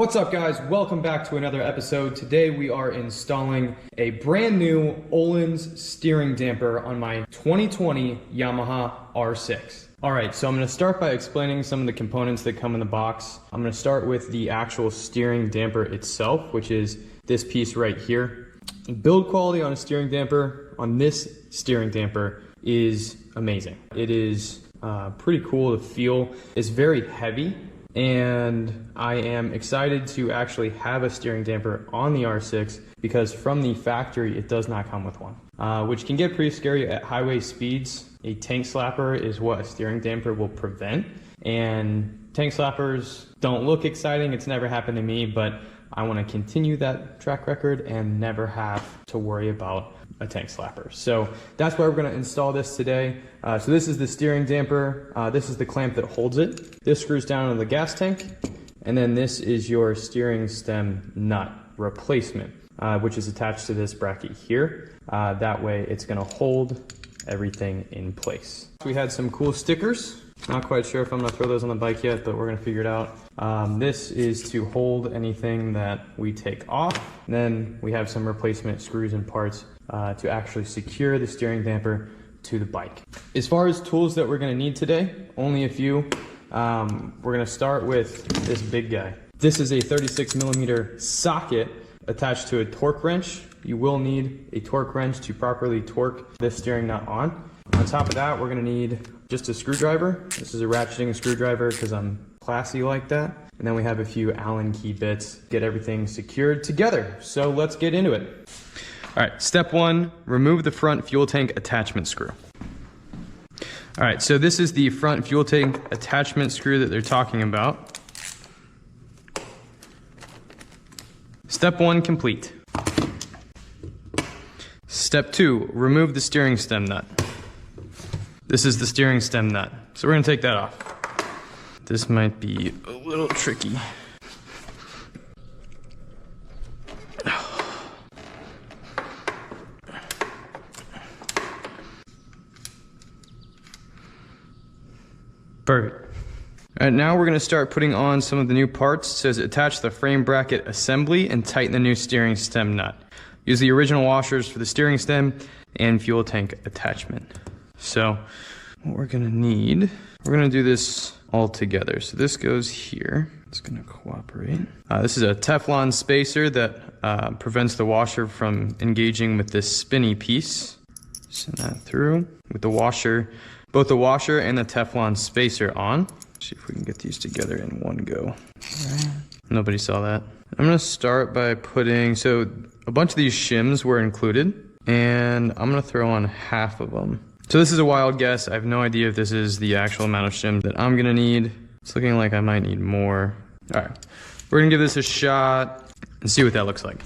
What's up guys, welcome back to another episode. Today we are installing a brand new Ohlins steering damper on my 2020 Yamaha R6. Alright, so I'm going to start by explaining some of the components that come in the box. I'm going to start with the actual steering damper itself, which is this piece right here. Build quality on a steering damper, on this steering damper, is amazing. It is pretty cool to feel. It's very heavy. And I am excited to actually have a steering damper on the R6 because from the factory it does not come with one, which can get pretty scary at highway speeds. A tank slapper is what a steering damper will prevent, and tank slappers don't look exciting. It's never happened to me, but I want to continue that track record and never have to worry about a tank slapper. So that's why we're going to install this today. So this is the steering damper. This is the clamp that holds it. This screws down into the gas tank. And then this is your steering stem nut replacement, which is attached to this bracket here. That way it's going to hold everything in place. We had some cool stickers. Not quite sure if I'm going to throw those on the bike yet, but we're going to figure it out. This is to hold anything that we take off. And then we have some replacement screws and parts to actually secure the steering damper to the bike. As far as tools that we're going to need today, only a few. We're going to start with this big guy. This is a 36mm socket attached to a torque wrench. You will need a torque wrench to properly torque this steering nut on. On top of that, we're going to need just a screwdriver. This is a ratcheting screwdriver because I'm classy like that. And then we have a few Allen key bits, get everything secured together. So let's get into it. All right, step one, remove the front fuel tank attachment screw. All right, so this is the front fuel tank attachment screw that they're talking about. Step one complete. Step two, remove the steering stem nut. This is the steering stem nut. So we're gonna take that off. This might be a little tricky. Perfect. All right, now we're gonna start putting on some of the new parts. It says attach the frame bracket assembly and tighten the new steering stem nut. Use the original washers for the steering stem and fuel tank attachment. So what we're gonna need, we're gonna do this all together. So this goes here. It's gonna cooperate. This is a Teflon spacer that prevents the washer from engaging with this spinny piece. Send that through with the washer, both the washer and the Teflon spacer on. See if we can get these together in one go. All right. Nobody saw that. I'm gonna start by putting, so a bunch of these shims were included, and I'm gonna throw on half of them. So this is a wild guess. I have no idea if this is the actual amount of shims that I'm gonna need. It's looking like I might need more. All right, we're gonna give this a shot and see what that looks like.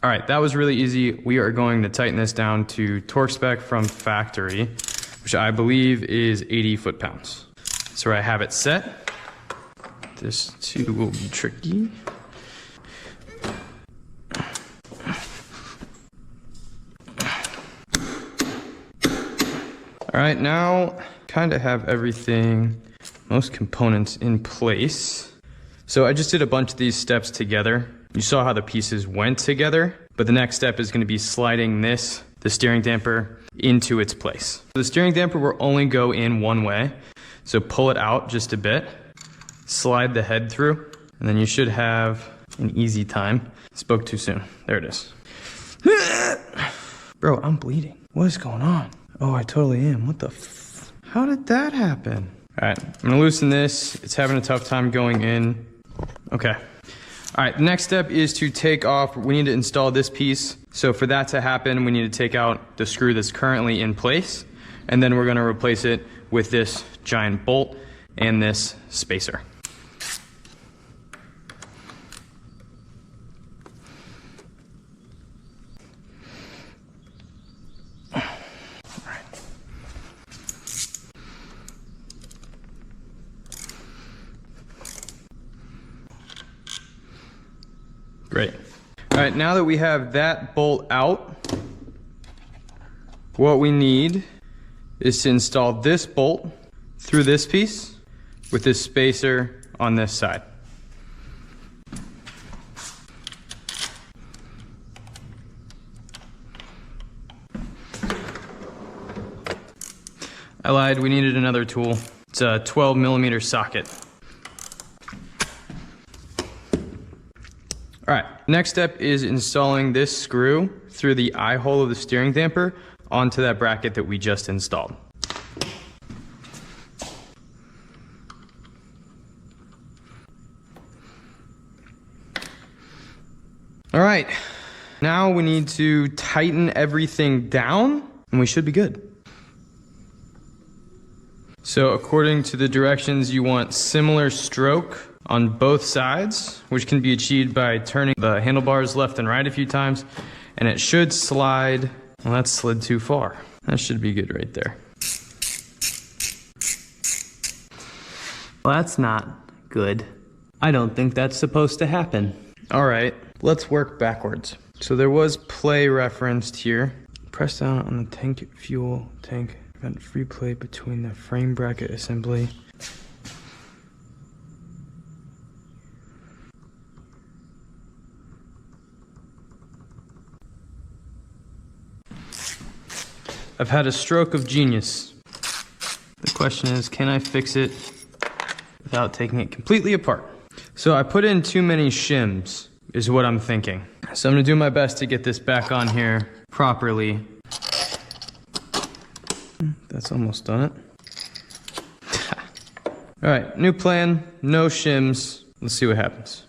All right, that was really easy. We are going to tighten this down to torque spec from factory, which I believe is 80 foot-pounds. So I have it set. This too will be tricky. All right, now kind of have everything, most components in place. So I just did a bunch of these steps together. You saw how the pieces went together, but the next step is going to be sliding the steering damper into its place. The steering damper will only go in one way, so pull it out just a bit, slide the head through, and then you should have an easy time. Spoke too soon. There it is. Bro, I'm bleeding. What is going on? Oh, I totally am. What the f? How did that happen? All right, I'm gonna loosen this. It's having a tough time going in. Okay. All right, the next step is to take off, we need to install this piece. So for that to happen, we need to take out the screw that's currently in place, and then we're gonna replace it with this giant bolt and this spacer. All right. Great. All right, now that we have that bolt out, what we need is to install this bolt through this piece with this spacer on this side. I lied, we needed another tool. It's a 12mm socket. All right, next step is installing this screw through the eye hole of the steering damper onto that bracket that we just installed. All right, now we need to tighten everything down and we should be good. So according to the directions, you want similar stroke on both sides, which can be achieved by turning the handlebars left and right a few times, and it should slide. Well, that slid too far. That should be good right there. Well, that's not good. I don't think that's supposed to happen. All right, let's work backwards. So there was play referenced here. Press down on the tank fuel tank. Prevent free play between the frame bracket assembly. I've had a stroke of genius. The question is, can I fix it without taking it completely apart? So I put in too many shims, is what I'm thinking. So I'm gonna do my best to get this back on here properly. That's almost done it. All right, new plan, no shims. Let's see what happens.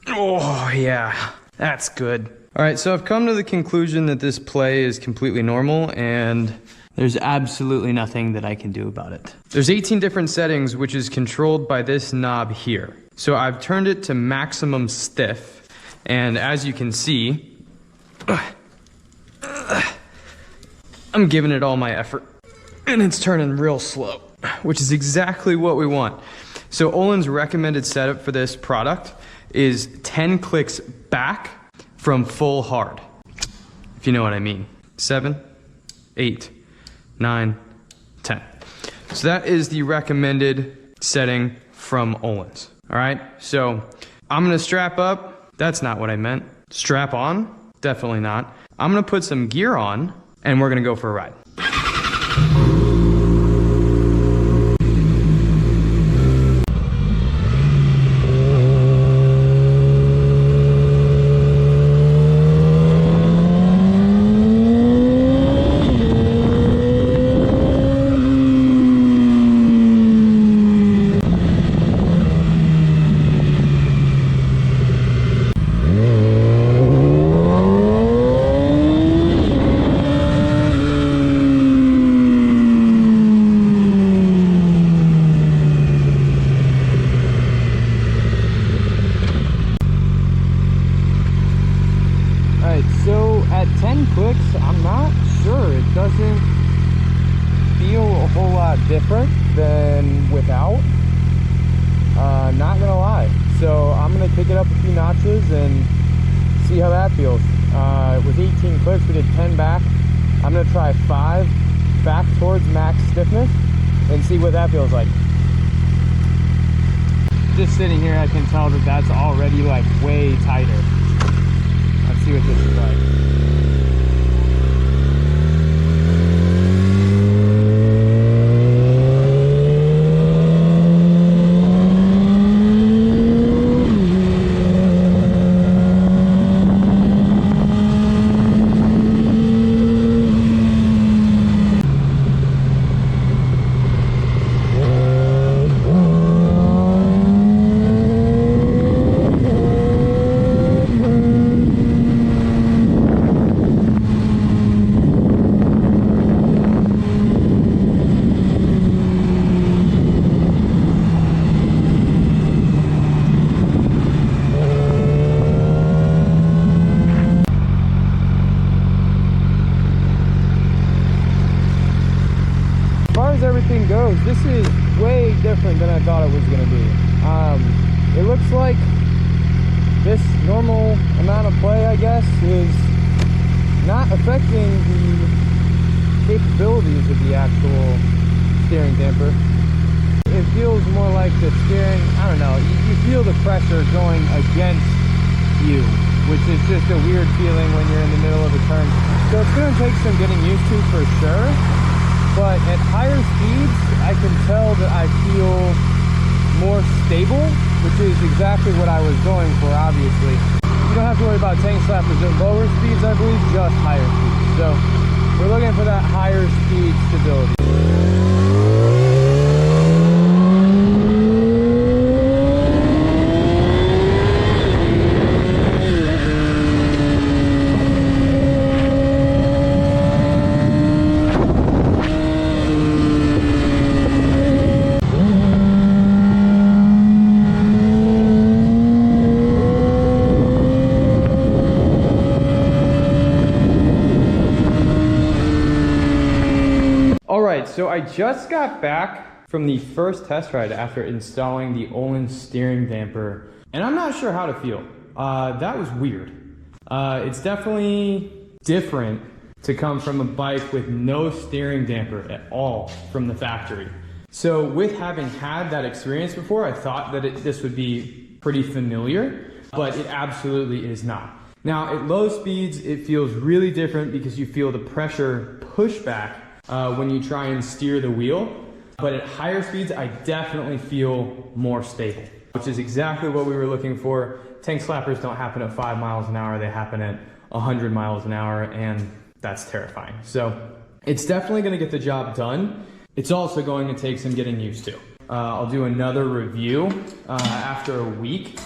Oh yeah, that's good. All right, so I've come to the conclusion that this play is completely normal and there's absolutely nothing that I can do about it. There's 18 different settings, which is controlled by this knob here. So I've turned it to maximum stiff, and as you can see, I'm giving it all my effort, and it's turning real slow, which is exactly what we want. So Ohlins' recommended setup for this product is 10 clicks back from full hard, if you know what I mean. 7, 8, 9, 10. So that is the recommended setting from Ohlins. All right, so I'm gonna strap up. That's not what I meant. Strap on? Definitely not. I'm gonna put some gear on and we're gonna go for a ride. So at 10 clicks, I'm not sure. It doesn't feel a whole lot different than without. Not gonna lie. So I'm gonna kick it up a few notches and see how that feels. With 18 clicks, we did 10 back. I'm gonna try 5 back towards max stiffness and see what that feels like. Just sitting here, I can tell that that's already like way tighter. Let's see what this is like. as everything goes, this is way different than I thought it was going to be. It looks like this normal amount of play, I guess, is not affecting the capabilities of the actual steering damper. It feels more like the steering, I don't know, you feel the pressure going against you, which is just a weird feeling when you're in the middle of a turn. So it's going to take some getting used to for sure, but at higher speeds, I can tell that I feel more stable, which is exactly what I was going for, obviously. You don't have to worry about tank slappers at lower speeds, I believe, just higher speeds. So we're looking for that higher speed stability. So I just got back from the first test ride after installing the Ohlins steering damper, and I'm not sure how to feel. That was weird. It's definitely different to come from a bike with no steering damper at all from the factory. So with having had that experience before, I thought that this would be pretty familiar, but it absolutely is not. Now at low speeds, it feels really different because you feel the pressure pushback when you try and steer the wheel, but at higher speeds I definitely feel more stable, which is exactly what we were looking for. Tank slappers don't happen at 5 miles an hour, they happen at 100 miles an hour, and that's terrifying. So it's definitely going to get the job done. It's also going to take some getting used to. I'll do another review after a week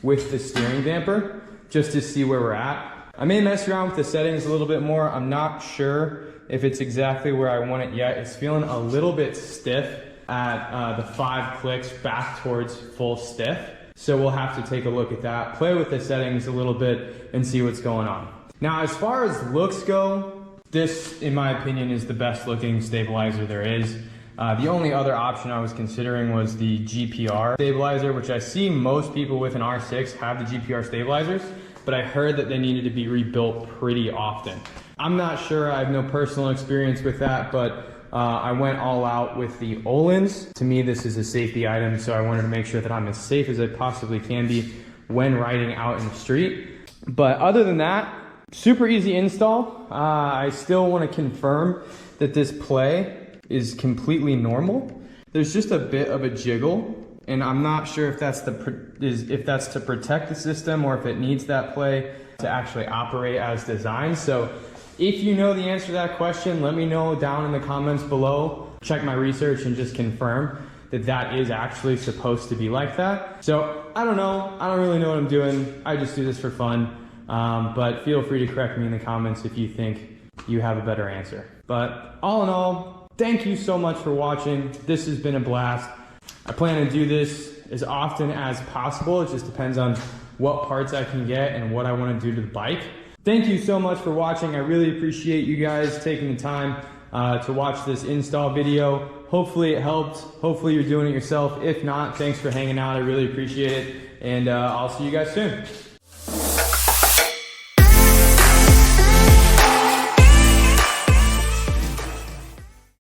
with the steering damper just to see where we're at. I may mess around with the settings a little bit more. I'm not sure if it's exactly where I want it yet. It's feeling a little bit stiff at the 5 clicks back towards full stiff. So we'll have to take a look at that, play with the settings a little bit and see what's going on. Now, as far as looks go, this, in my opinion, is the best looking stabilizer there is. The only other option I was considering was the GPR stabilizer, which I see most people with an R6 have the GPR stabilizers, but I heard that they needed to be rebuilt pretty often. I'm not sure, I have no personal experience with that, but I went all out with the Ohlins. To me, this is a safety item, so I wanted to make sure that I'm as safe as I possibly can be when riding out in the street. But other than that, super easy install. I still want to confirm that this play is completely normal. There's just a bit of a jiggle, and I'm not sure if that's to protect the system or if it needs that play to actually operate as designed. So if you know the answer to that question, let me know down in the comments below. Check my research and just confirm that that is actually supposed to be like that. So I don't know. I don't really know what I'm doing. I just do this for fun. But feel free to correct me in the comments if you think you have a better answer. But all in all, thank you so much for watching. This has been a blast. I plan to do this as often as possible. It just depends on what parts I can get and what I want to do to the bike. Thank you so much for watching. I really appreciate you guys taking the time to watch this install video. Hopefully it helped. Hopefully you're doing it yourself. If not, thanks for hanging out. I really appreciate it. And I'll see you guys soon.